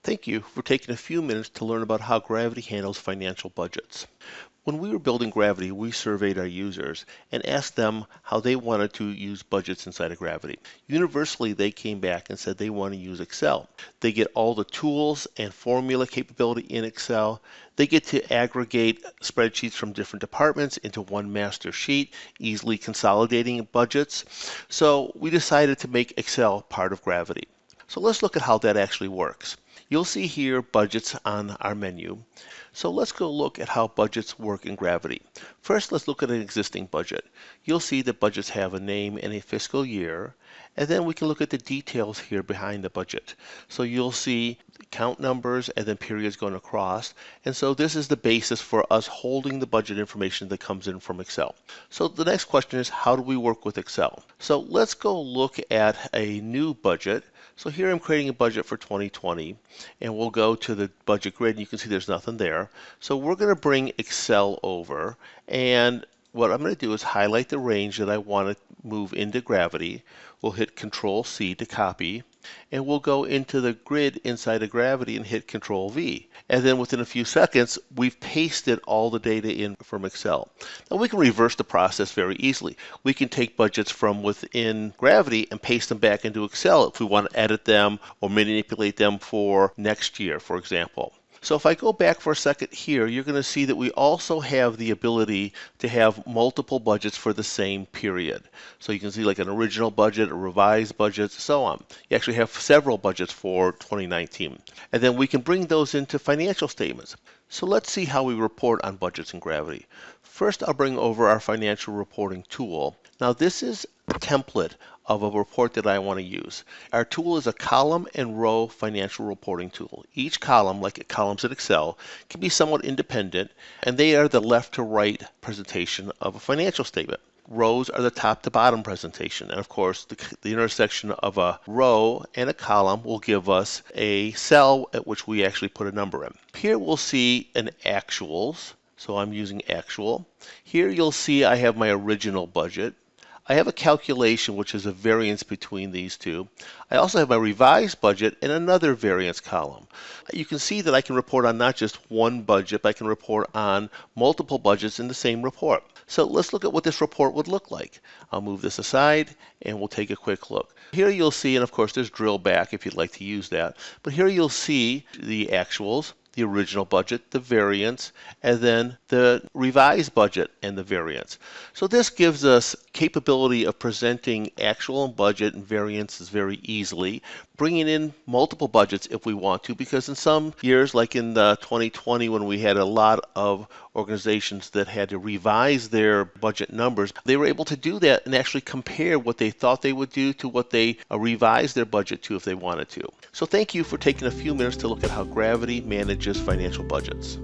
Thank you for taking a few minutes to learn about how Gravity handles financial budgets. When we were building Gravity, we surveyed our users and asked them how they wanted to use budgets inside of Gravity. Universally, they came back and said they want to use Excel. They get all the tools and formula capability in Excel. They get to aggregate spreadsheets from different departments into one master sheet, easily consolidating budgets. So we decided to make Excel part of Gravity. So let's look at how that actually works. You'll see here budgets on our menu. So let's go look at how budgets work in Gravity. First, let's look at an existing budget. You'll see that budgets have a name and a fiscal year, and then we can look at the details here behind the budget. So you'll see count numbers and then periods going across, and so this is the basis for us holding the budget information that comes in from Excel. So the next question is, how do we work with Excel? So let's go look at a new budget. So here I'm creating a budget for 2020, and we'll go to the budget grid, and you can see there's nothing there. So we're going to bring Excel over, and what I'm going to do is highlight the range that I want to move into Gravity. We'll hit Control C to copy, and we'll go into the grid inside of Gravity and hit Control V. And then within a few seconds, we've pasted all the data in from Excel. Now we can reverse the process very easily. We can take budgets from within Gravity and paste them back into Excel if we want to edit them or manipulate them for next year, for example. So if I go back for a second here, you're going to see that we also have the ability to have multiple budgets for the same period. So you can see like an original budget, a revised budget, so on. You actually have several budgets for 2019. And then we can bring those into financial statements. So let's see how we report on budgets in Gravity. First, I'll bring over our financial reporting tool. Now this is a template of a report that I want to use. Our tool is a column and row financial reporting tool. Each column, like columns in Excel, can be somewhat independent, and they are the left to right presentation of a financial statement. Rows are the top to bottom presentation, and of course the intersection of a row and a column will give us a cell at which we actually put a number in. Here we'll see an actuals, so I'm using actual. Here you'll see I have my original budget. I have a calculation, which is a variance between these two. I also have my revised budget and another variance column. You can see that I can report on not just one budget, but I can report on multiple budgets in the same report. So let's look at what this report would look like. I'll move this aside and we'll take a quick look. Here you'll see, and of course there's drill back if you'd like to use that, but here you'll see the actuals, the original budget, the variance, and then the revised budget and the variance. So this gives us capability of presenting actual and budget and variances very easily, bringing in multiple budgets if we want to, because in some years, like in 2020 when we had a lot of organizations that had to revise their budget numbers, they were able to do that and actually compare what they thought they would do to what they revised their budget to if they wanted to. So thank you for taking a few minutes to look at how Gravity manages financial budgets.